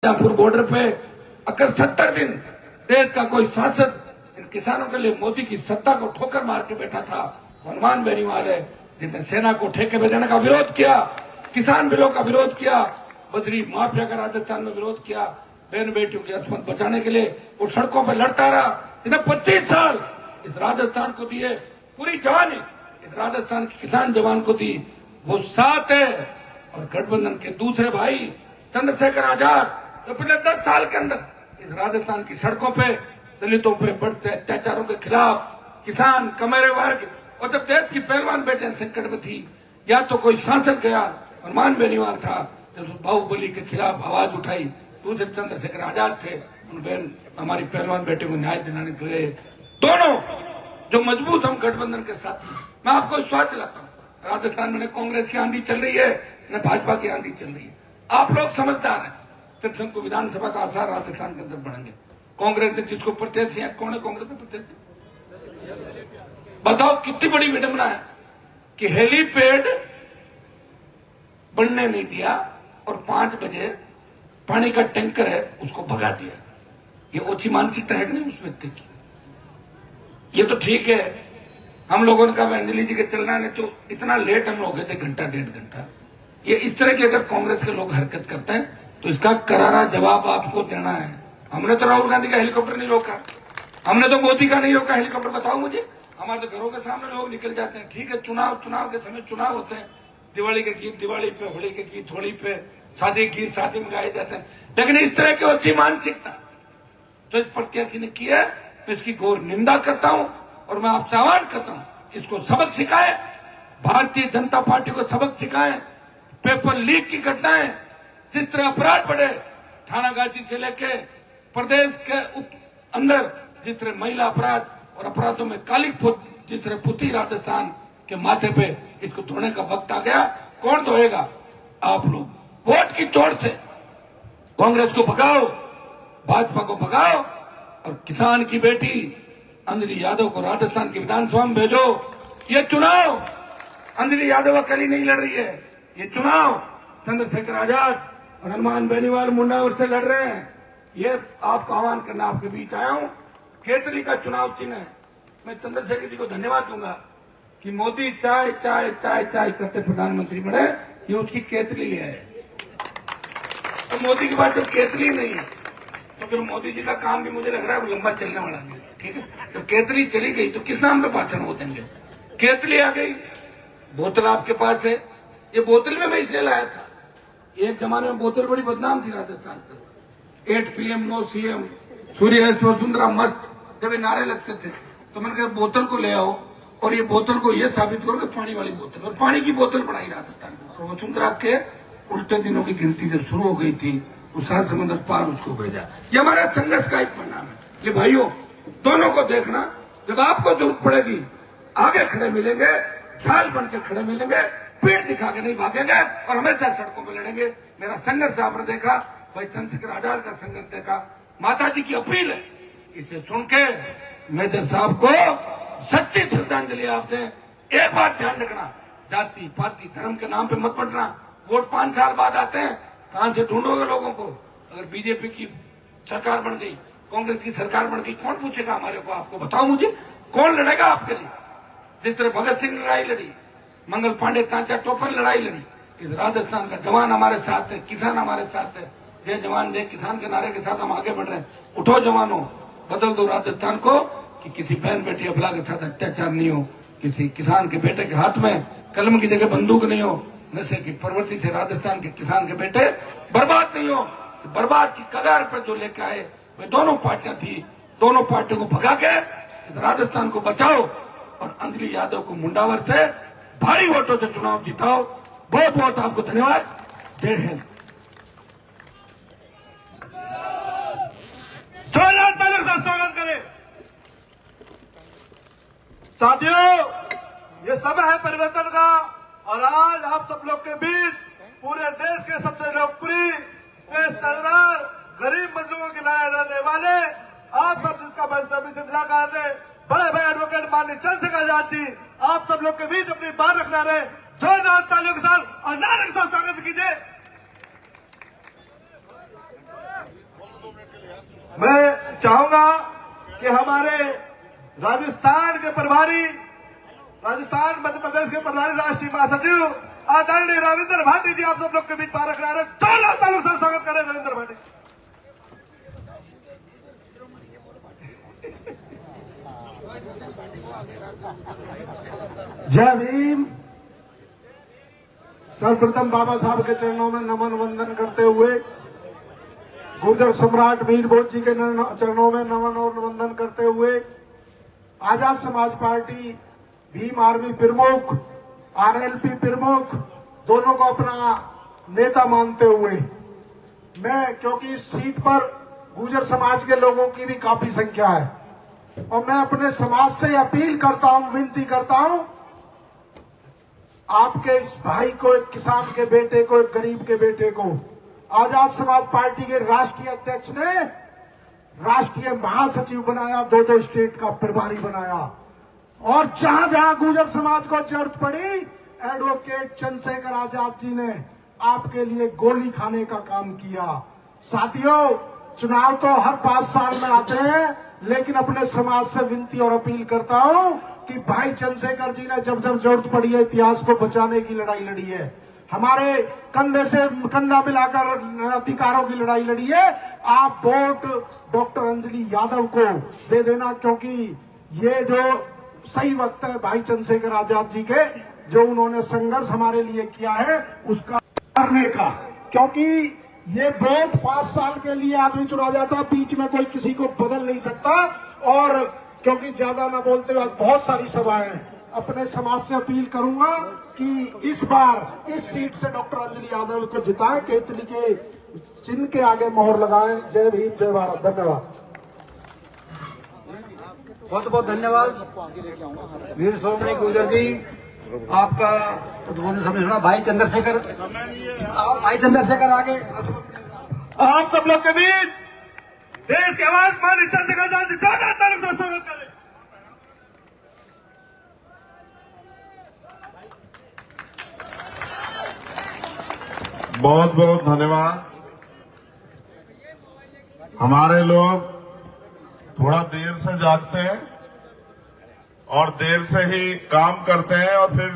Shahpur border पे अगर 70 दिन देश का कोई सांसद इन किसानों के लिए मोदी की सत्ता को ठोकर मार के बैठा था। हनुमान बेनीवाल है जिसने सेना को ठेके में देने का विरोध किया, किसान बिलों का विरोध किया, बजरी माफिया का राजस्थान में विरोध किया, बहन बेटियों की अस्मत बचाने के लिए वो सड़कों पर लड़ता रहा। इसने 25 साल इस राजस्थान को दिए, पूरी जवानी इस राजस्थान के किसान जवान को दी। वो साथ है और गठबंधन के दूसरे भाई चंद्रशेखर आजाद तो पिछले 10 साल के अंदर इस राजस्थान की सड़कों पे दलितों पे बढ़ते अत्याचारों के खिलाफ, किसान, कमेरे वर्ग और जब देश की पहलवान बेटियां संकट में थी, या तो कोई सांसद गया, हनुमान बेनीवाल था जो बाहुबली के खिलाफ आवाज उठाई, दूसरे चंद्रशेखर आजाद थे, उन बहन हमारी पहलवान बेटे को न्याय दिलाने के लिए दोनों जो मजबूत हम गठबंधन के साथी। मैं आपको विश्वास दिलाता हूँ, राजस्थान में कांग्रेस की आंधी चल रही है, न भाजपा की आंधी चल रही है। आप लोग समझदार हैं, सिर्फ को विधानसभा का आसार राजस्थान के अंदर बढ़ेंगे। कांग्रेस ने जिसको प्रत्याशी है, कौन है कांग्रेस में प्रत्याशी? बताओ कितनी बड़ी विडंबना है कि हेलीपैड बनने नहीं दिया और 5 बजे पानी का टैंकर है उसको भगा दिया। ये ओछी मानसिकता है कि नहीं उस व्यक्ति की? ये तो ठीक है, हम लोगों ने कहा अंजलि जी के चलना नहीं तो इतना लेट हम लोग गए थे, घंटा 1.5 घंटा। ये इस तरह की अगर कांग्रेस के लोग हरकत करते हैं तो इसका करारा जवाब आपको देना है। हमने तो राहुल गांधी का हेलीकॉप्टर नहीं रोका, हमने तो मोदी का नहीं रोका हेलीकॉप्टर। बताओ मुझे, हमारे तो घरों के सामने लोग निकल जाते हैं। ठीक है, चुनाव के समय चुनाव होते हैं, दिवाली के गीत दिवाली पे, होली के गीत होली पे, शादी के गीत शादी में गाए जाते हैं, लेकिन इस तरह की अच्छी मानसिकता तो इस प्रत्याशी ने की है, मैं इसकी घोर निंदा करता हूं और मैं आपसे आह्वान करता हूं, इसको सबक सिखाए, भारतीय जनता पार्टी को सबक सिखाएं। पेपर लीक की घटनाएं, जिस तरह अपराध बढ़े, थानागाजी से लेके प्रदेश के अंदर जिस तरह महिला अपराध और अपराधों में काली जिस तरह पुती राजस्थान के माथे पे, इसको धोने का वक्त आ गया। कौन धोएगा? आप लोग वोट की चोट से कांग्रेस को भगाओ, भाजपा को भगाओ और किसान की बेटी अंजलि यादव को राजस्थान की विधानसभा में भेजो। ये चुनाव अंजलि यादव अकेली नहीं लड़ रही है, ये चुनाव चंद्रशेखर आजाद और हनुमान बेनीवाल मुंडावर से लड़ रहे हैं। ये आपका आह्वान करना आपके बीच आया हूं। केतली का चुनाव चिन्ह है। मैं चंद्रशेखर जी को धन्यवाद दूंगा कि मोदी चाय चाय चाय चाय करते प्रधानमंत्री बने, ये उसकी केतली ले आए। तो मोदी के पास जब केतली नहीं है तो फिर मोदी जी का काम भी मुझे लग रहा है वो लंबा चलने वाला नहीं। ठीक है, तो केतली चली गई तो किस नाम पे भाषण हो देंगे? केतली आ गई, बोतल आपके पास है। ये बोतल में मैं इसलिए लाया था, एक जमाने में बोतल बड़ी बदनाम थी राजस्थान की। 8 PM नो CM, सूर्यास्त वसुंधरा मस्त, जब ये नारे लगते थे तो मैंने कहा बोतल को ले आओ और ये बोतल को ये साबित करो कि पानी वाली बोतल, और पानी की बोतल बनाई राजस्थान में। और वसुंधरा के उल्टे दिनों की गिनती जब शुरू हो गई थी तो 7 समुद्र पार उसको भेजा। ये हमारा संघर्ष का एक परिणाम है। ये भाइयों दोनों को देखना, जब आपको जरूरत पड़ेगी आगे खड़े मिलेंगे, ढाल बन के खड़े मिलेंगे, पीठ दिखा के नहीं भागेंगे और हमेशा सड़कों पर लड़ेंगे। मेरा संघर्ष आपने देखा, भाई चंद्रशेखर आजाद का संघर्ष देखा। माता जी की अपील है, इसे सुन के मेजर साहब को सच्ची श्रद्धांजलि आप दें। एक बात ध्यान रखना, जाति पाति धर्म के नाम पे मत बंटना। वोट 5 साल बाद आते हैं, कहां से ढूंढोगे लोगों को? अगर बीजेपी की सरकार बन गई, कांग्रेस की सरकार बन गई, कौन पूछेगा हमारे को? आपको बताओ मुझे, कौन लड़ेगा आपके लिए? जिस तरह भगत सिंह लड़ाई लड़ी, मंगल पांडे तांचा टोपन लड़ाई लड़ी, इस राजस्थान का जवान हमारे साथ है, किसान हमारे साथ है। जय जवान जय किसान के नारे के साथ हम आगे बढ़ रहे हैं। उठो जवानों, बदल दो राजस्थान को कि किसी बहन बेटी अबला के साथ अत्याचार नहीं हो, किसी किसान के बेटे के हाथ में कलम की जगह बंदूक नहीं हो, नशे की प्रवृत्ति से राजस्थान के किसान के बेटे बर्बाद नहीं हो। बर्बाद की कगार पर जो लेके आए वे दोनों पार्टियां थी, दोनों पार्टियों को भगा के इस राजस्थान को बचाओ और अंजलि यादव को मुंडावर से भारी वोटों से चुनाव जिताओ। बहुत बहुत आपको धन्यवाद। जय हिंद। जोरदार तालियों से स्वागत करें। साथियों, ये समय है परिवर्तन का और आज आप सब लोग के बीच पूरे देश के सबसे लोकप्रिय, देश तलवार, गरीब मजदूरों के लाए रहने वाले आप सब जिसका बेसब्री से इंतजार कर रहे बड़े भाई एडवोकेट माननीय चंद्रशेखर आजाद जी आप सब लोग के बीच अपनी बात रखना रहे। जोरदार तालियों के साथ और नारे के साथ स्वागत कीजिए। मैं चाहूंगा कि हमारे राजस्थान के प्रभारी, राजस्थान मध्य प्रदेश के प्रभारी राष्ट्रीय महासचिव आदरणीय रविंद्र भाटी जी आप सब लोग के बीच पारख रहे हैं। जोरदार तालियों से स्वागत करें रविंद्र भाटी। जय भीम। सर्वप्रथम बाबा साहब के चरणों में नमन वंदन करते हुए गुर्जर सम्राट वीर भोज जी के चरणों में नमन और वंदन करते हुए आजाद समाज पार्टी, भीम आर्मी प्रमुख, आरएलपी प्रमुख दोनों को अपना नेता मानते हुए मैं, क्योंकि इस सीट पर गुर्जर समाज के लोगों की भी काफी संख्या है और मैं अपने समाज से अपील करता हूं, विनती करता हूं, आपके इस भाई को, एक किसान के बेटे को, एक गरीब के बेटे को आजाद समाज पार्टी के राष्ट्रीय अध्यक्ष ने राष्ट्रीय महासचिव बनाया, दो स्टेट का प्रभारी बनाया और जहां जहां गुर्जर समाज को जरूरत पड़ी एडवोकेट चंद्रशेखर आजाद जी ने आपके लिए गोली खाने का काम किया। साथियों, चुनाव तो हर 5 साल में आते हैं, लेकिन अपने समाज से विनती और अपील करता हूं कि भाई चंद्रशेखर जी ने जब जब जरूरत पड़ी है इतिहास को बचाने की लड़ाई लड़ी है, हमारे कंधे से कंधा मिलाकर अधिकारों की लड़ाई लड़ी है। आप वोट डॉक्टर अंजलि यादव को दे देना, क्योंकि ये जो सही वक्त है भाई चंद्रशेखर आजाद जी के, जो उन्होंने संघर्ष हमारे लिए किया है उसका करने का, क्योंकि ये वोट 5 साल के लिए आदमी चुना जाता, बीच में कोई किसी को बदल नहीं सकता। और क्योंकि ज्यादा ना बोलते हुए बहुत सारी सभाएं, अपने समाज से अपील करूंगा कि इस बार इस सीट से डॉक्टर अंजलि यादव को जिताएं, केतली के चिन्ह के आगे मोहर लगाएं। जय भीम, जय भारत। धन्यवाद। बहुत बहुत धन्यवाद वीर श्रोमणी गुर्जर जी, आपका उद्बोधन समझ सुना। भाई चंद्रशेखर, भाई चंद्रशेखर आगे। आप सब लोग के बीच देश की आवाज माननीय चंद्रशेखर आजाद जी जोरदार तालियों से स्वागत करें। बहुत बहुत धन्यवाद। हमारे लोग थोड़ा देर से जागते हैं और देर से ही काम करते हैं और फिर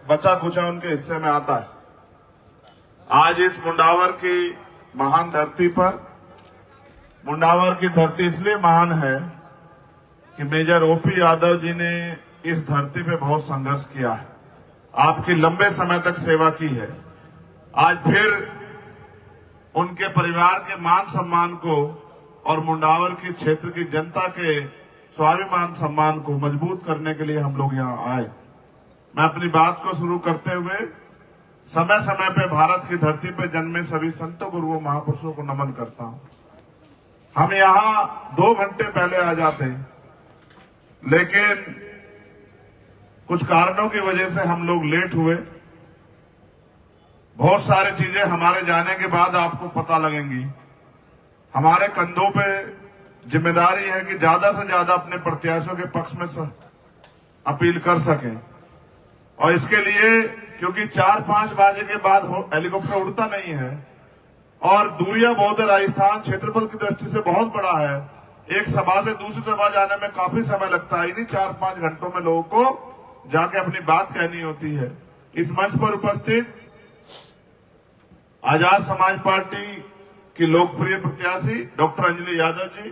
बचा कुचा उनके हिस्से में आता है। आज इस मुंडावर की महान धरती पर, मुंडावर की धरती इसलिए महान है कि मेजर ओपी यादव जी ने इस धरती पे बहुत संघर्ष किया है, आपकी लंबे समय तक सेवा की है। आज फिर उनके परिवार के मान सम्मान को और मुंडावर की क्षेत्र की जनता के स्वाभिमान सम्मान को मजबूत करने के लिए हम लोग यहाँ आए। मैं अपनी बात को शुरू करते हुए समय समय पे भारत की धरती पे जन्मे सभी संतों, गुरुओं, महापुरुषों को नमन करता हूं। हम यहाँ 2 घंटे पहले आ जाते हैं, लेकिन कुछ कारणों की वजह से हम लोग लेट हुए। बहुत सारी चीजें हमारे जाने के बाद आपको पता लगेंगी। हमारे कंधों पे जिम्मेदारी है कि ज्यादा से ज्यादा अपने प्रत्याशियों के पक्ष में अपील कर सकें, और इसके लिए क्योंकि 4-5 बजे के बाद हेलीकॉप्टर उड़ता नहीं है और दूरियां बहुत है, राजस्थान क्षेत्रफल की दृष्टि से बहुत बड़ा है, एक सभा से दूसरी सभा जाने में काफी समय लगता है। इन्हीं 4-5 घंटों में लोगों को जाके अपनी बात कहनी होती है। इस मंच पर उपस्थित आजाद समाज पार्टी की लोकप्रिय प्रत्याशी डॉक्टर अंजलि यादव जी,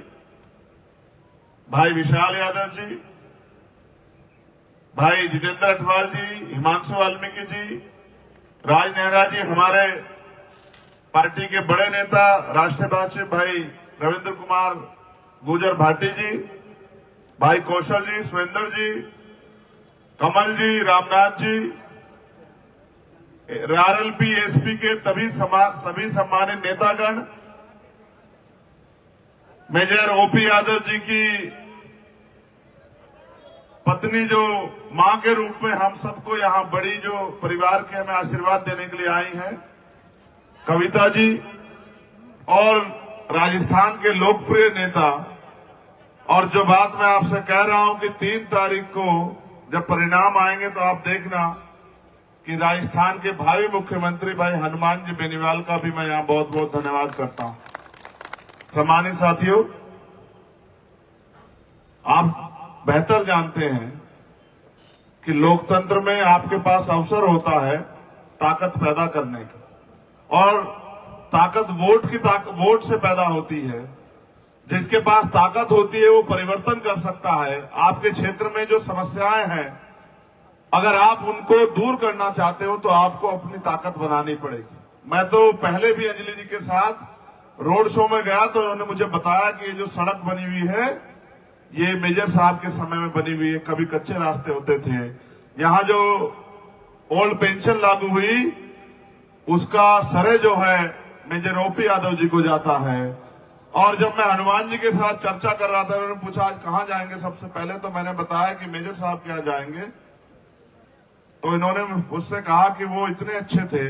भाई विशाल यादव जी, भाई जितेंद्र अठवाल जी, हिमांशु वाल्मीकि जी, राज नेहरा जी, हमारे पार्टी के बड़े नेता राष्ट्रीय अध्यक्ष भाई रविंद्र कुमार गुर्जर भाटी जी, भाई कौशल जी, सुरेंद्र जी, कमल जी, रामनाथ जी, आरएलपी एसपी के सभी सम्मानित नेतागण, मेजर ओपी यादव जी की पत्नी जो मां के रूप में हम सबको यहाँ बड़ी जो परिवार के हमें आशीर्वाद देने के लिए आई हैं, कविता जी, और राजस्थान के लोकप्रिय नेता। और जो बात मैं आपसे कह रहा हूं कि 3 तारीख को जब परिणाम आएंगे तो आप देखना कि राजस्थान के भावी मुख्यमंत्री भाई हनुमान जी बेनीवाल का भी मैं यहाँ बहुत बहुत धन्यवाद करता हूं। सम्मानित साथियों, आप बेहतर जानते हैं कि लोकतंत्र में आपके पास अवसर होता है ताकत पैदा करने का, और ताकत वोट से पैदा होती है। जिसके पास ताकत होती है वो परिवर्तन कर सकता है। आपके क्षेत्र में जो समस्याएं हैं, अगर आप उनको दूर करना चाहते हो तो आपको अपनी ताकत बनानी पड़ेगी। मैं तो पहले भी अंजलि जी के साथ रोड शो में गया तो उन्होंने मुझे बताया कि ये जो सड़क बनी हुई है ये मेजर साहब के समय में बनी हुई है, कभी कच्चे रास्ते होते थे। यहाँ जो ओल्ड पेंशन लागू हुई उसका श्रेय जो है मेजर ओपी यादव जी को जाता है। और जब मैं हनुमान जी के साथ चर्चा कर रहा था, उन्होंने पूछा आज कहां जाएंगे, सबसे पहले तो मैंने बताया कि मेजर साहब क्या जाएंगे। तो इन्होंने मुझसे कहा कि वो इतने अच्छे थे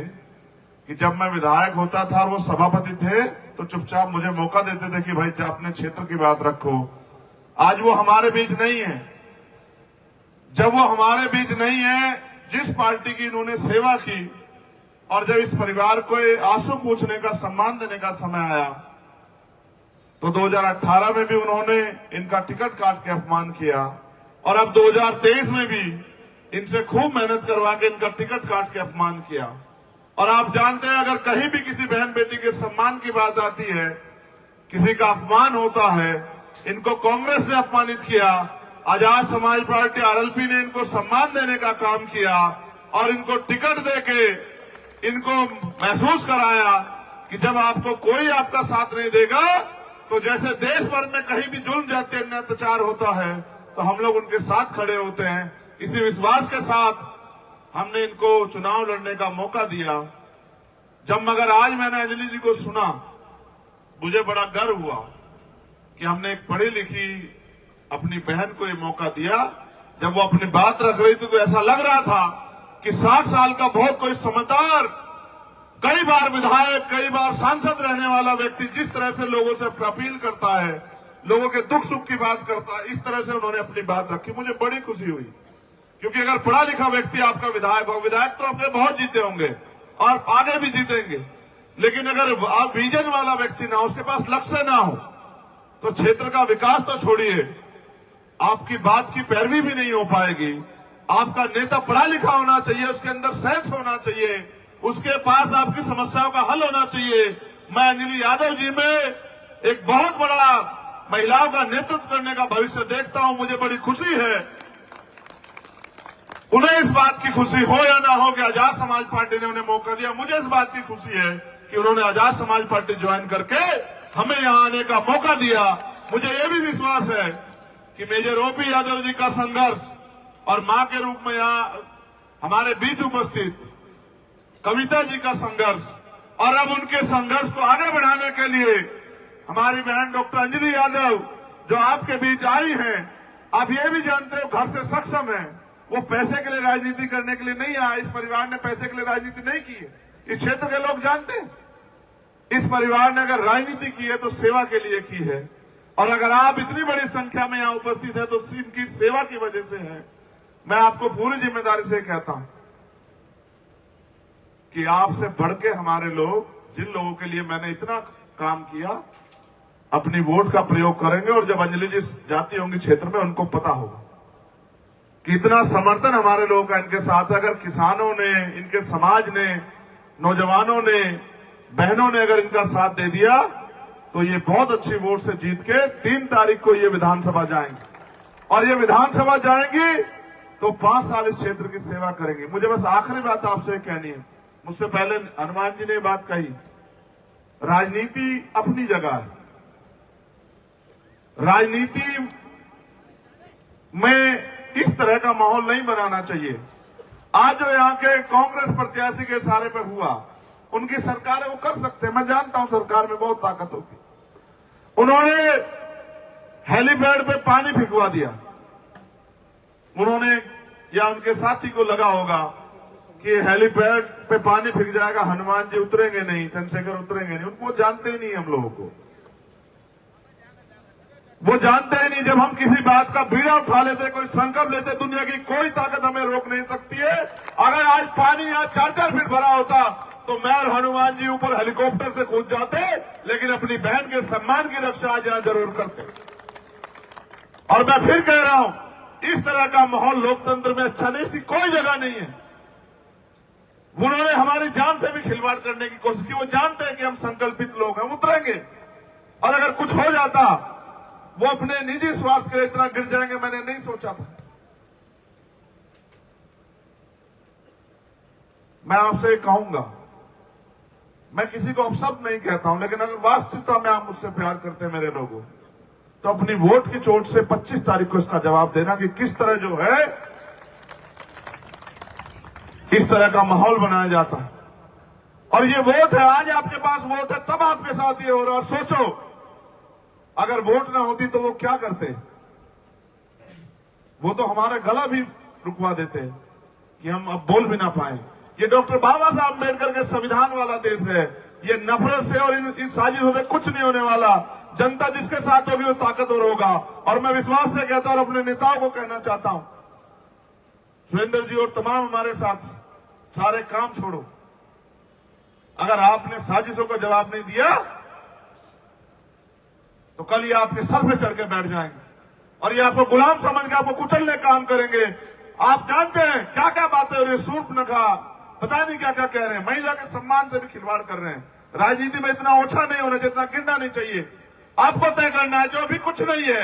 कि जब मैं विधायक होता था और वो सभापति थे तो चुपचाप मुझे मौका देते थे कि भाई अपने क्षेत्र की बात रखो। आज वो हमारे बीच नहीं है। जब वो हमारे बीच नहीं है, जिस पार्टी की इन्होंने सेवा की, और जब इस परिवार को आंसू पूछने का, सम्मान देने का समय आया तो 2018 में भी उन्होंने इनका टिकट काट के अपमान किया, और अब 2023 में भी इनसे खूब मेहनत करवा के इनका टिकट काट के अपमान किया। और आप जानते हैं, अगर कहीं भी किसी बहन बेटी के सम्मान की बात आती है, किसी का अपमान होता है, इनको कांग्रेस ने अपमानित किया, आजाद समाज पार्टी आरएलपी ने इनको सम्मान देने का काम किया और इनको टिकट देके इनको महसूस कराया कि जब आपको कोई आपका साथ नहीं देगा तो जैसे देश भर में कहीं भी जुल्म जाते अन्य अत्याचार होता है तो हम लोग उनके साथ खड़े होते हैं। इसी विश्वास के साथ हमने इनको चुनाव लड़ने का मौका दिया। जब मगर आज मैंने अंजलि जी को सुना, मुझे बड़ा गर्व हुआ कि हमने एक पढ़ी लिखी अपनी बहन को ये मौका दिया। जब वो अपनी बात रख रही थी तो ऐसा लग रहा था कि 60 साल का बहुत कोई समझदार, कई बार विधायक, कई बार सांसद रहने वाला व्यक्ति जिस तरह से लोगों से अपील करता है, लोगों के दुख सुख की बात करता है, इस तरह से उन्होंने अपनी बात रखी। मुझे बड़ी खुशी हुई, क्योंकि अगर पढ़ा लिखा व्यक्ति आपका विधायक हो, विधायक तो अपने बहुत जीते होंगे और आगे भी जीतेंगे, लेकिन अगर आप विजन वाला व्यक्ति ना हो, उसके पास लक्ष्य ना हो, तो क्षेत्र का विकास तो छोड़िए, आपकी बात की पैरवी भी नहीं हो पाएगी। आपका नेता पढ़ा लिखा होना चाहिए, उसके अंदर सेंस होना चाहिए, उसके पास आपकी समस्याओं का हल होना चाहिए। मैं अंजलि यादव जी में एक बहुत बड़ा महिलाओं का नेतृत्व करने का भविष्य देखता हूं। मुझे बड़ी खुशी है, उन्हें इस बात की खुशी हो या ना हो कि आजाद समाज पार्टी ने उन्हें मौका दिया। मुझे इस बात की खुशी है कि उन्होंने आजाद समाज पार्टी ज्वाइन करके हमें यहां आने का मौका दिया। मुझे यह भी विश्वास है कि मेजर ओपी यादव जी का संघर्ष और मां के रूप में यहां हमारे बीच उपस्थित कविता जी का संघर्ष, और अब उनके संघर्ष को आगे बढ़ाने के लिए हमारी बहन डॉक्टर अंजलि यादव जो आपके बीच आई हैं, आप ये भी जानते हो घर से सक्षम है, वो पैसे के लिए राजनीति करने के लिए नहीं आया। इस परिवार ने पैसे के लिए राजनीति नहीं की है, इस क्षेत्र के लोग जानते हैं। इस परिवार ने अगर राजनीति की है तो सेवा के लिए की है, और अगर आप इतनी बड़ी संख्या में यहां उपस्थित है तो इनकी सेवा की वजह से है। मैं आपको पूरी जिम्मेदारी से कहता हूं कि आपसे बढ़ के हमारे लोग, जिन लोगों के लिए मैंने इतना काम किया, अपनी वोट का प्रयोग करेंगे। और जब अंजलि जी जाती होंगी क्षेत्र में, उनको पता होगा कि इतना समर्थन हमारे लोगों का इनके साथ है। अगर किसानों ने, इनके समाज ने, नौजवानों ने, बहनों ने अगर इनका साथ दे दिया तो ये बहुत अच्छी वोट से जीत के 3 तारीख को ये विधानसभा जाएंगे, और ये विधानसभा जाएंगी तो 5 साल इस क्षेत्र की सेवा करेंगे। मुझे बस आखिरी बात आपसे कहनी है, मुझसे पहले हनुमान जी ने बात कही, राजनीति अपनी जगह है, राजनीति में इस तरह का माहौल नहीं बनाना चाहिए। आज जो यहाँ के कांग्रेस प्रत्याशी के इशारे पे हुआ, उनकी सरकार है, वो कर सकते हैं, मैं जानता हूं सरकार में बहुत ताकत होती। उन्होंने हेलीपैड पे पानी फिकवा दिया, उन्होंने या उनके साथी को लगा होगा कि हेलीपैड पे पानी फिक जाएगा, हनुमान जी उतरेंगे नहीं, चंद्रशेखर उतरेंगे नहीं। उनको जानते ही नहीं, हम लोगों को वो जानते ही नहीं। जब हम किसी बात का बीड़ा उठा लेते, कोई संकल्प लेते, दुनिया की कोई ताकत हमें रोक नहीं सकती है। अगर आज पानी यहाँ 4-4 फीट भरा होता तो मैं और हनुमान जी ऊपर हेलीकॉप्टर से कूद जाते, लेकिन अपनी बहन के सम्मान की रक्षा आज यहां जरूर करते। और मैं फिर कह रहा हूं, इस तरह का माहौल लोकतंत्र में अच्छा नहीं, इसकी कोई जगह नहीं है। उन्होंने हमारी जान से भी खिलवाड़ करने की कोशिश की। वो जानते हैं कि हम संकल्पित लोग हैं, उतरेंगे। और अगर कुछ हो जाता, वो अपने निजी स्वार्थ के लिए इतना गिर जाएंगे, मैंने नहीं सोचा था। मैं आपसे कहूंगा, मैं किसी को अपशब्द नहीं कहता हूं, लेकिन अगर वास्तविकता में आप मुझसे प्यार करते हैं मेरे लोगों, तो अपनी वोट की चोट से 25 तारीख को इसका जवाब देना कि किस तरह जो है इस तरह का माहौल बनाया जाता है। और ये वोट है, आज आपके पास वोट है, तब आपके साथ ये हो रहा है। और सोचो, अगर वोट ना होती तो वो क्या करते? वो तो हमारा गला भी रुकवा देते कि हम अब बोल भी ना पाए। ये डॉक्टर बाबा साहब अम्बेडकर के संविधान वाला देश है। ये नफरत से और इन साजिशों से कुछ नहीं होने वाला। जनता जिसके साथ होगी वो ताकतवर होगा। और मैं विश्वास से कहता हूं और अपने नेताओं को कहना चाहता हूं, सुरेंद्र जी और तमाम हमारे साथ, सारे काम छोड़ो। अगर आपने साजिशों का जवाब नहीं दिया तो कल ये आपके सर पे चढ़ के बैठ जाएंगे और ये आपको गुलाम समझ के आपको कुचलने काम करेंगे। आप जानते हैं क्या क्या बातें हो रही है, सूर्पनखा पता नहीं क्या क्या कह रहे हैं, महिला के सम्मान से भी खिलवाड़ कर रहे हैं। राजनीति में इतना ओछा नहीं होना, जितना गिरना नहीं चाहिए। आपको तय करना है, जो अभी कुछ नहीं है,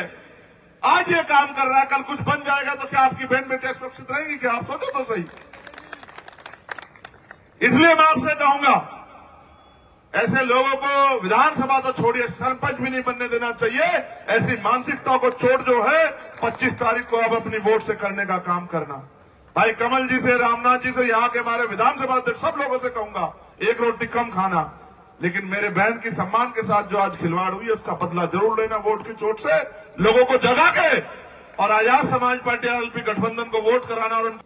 आज ये काम कर रहा है, कल कुछ बन जाएगा तो क्या आपकी बहन बेटे सुरक्षित रहेंगी? क्या आप सोचो तो सही। इसलिए मैं आपसे कहूंगा, ऐसे लोगों को विधानसभा तो छोड़िए, सरपंच भी नहीं बनने देना चाहिए। ऐसी मानसिकता को चोट जो है 25 तारीख को अब अपनी वोट से करने का काम करना। भाई कमल जी से, रामनाथ जी से, यहाँ के हमारे विधानसभा अध्यक्ष, सब लोगों से कहूंगा, एक रोटी कम खाना, लेकिन मेरे बहन की सम्मान के साथ जो आज खिलवाड़ हुई है उसका बदला जरूर लेना वोट की चोट से। लोगों को जगा के और आजाद समाज पार्टी एलपी गठबंधन को वोट कराना और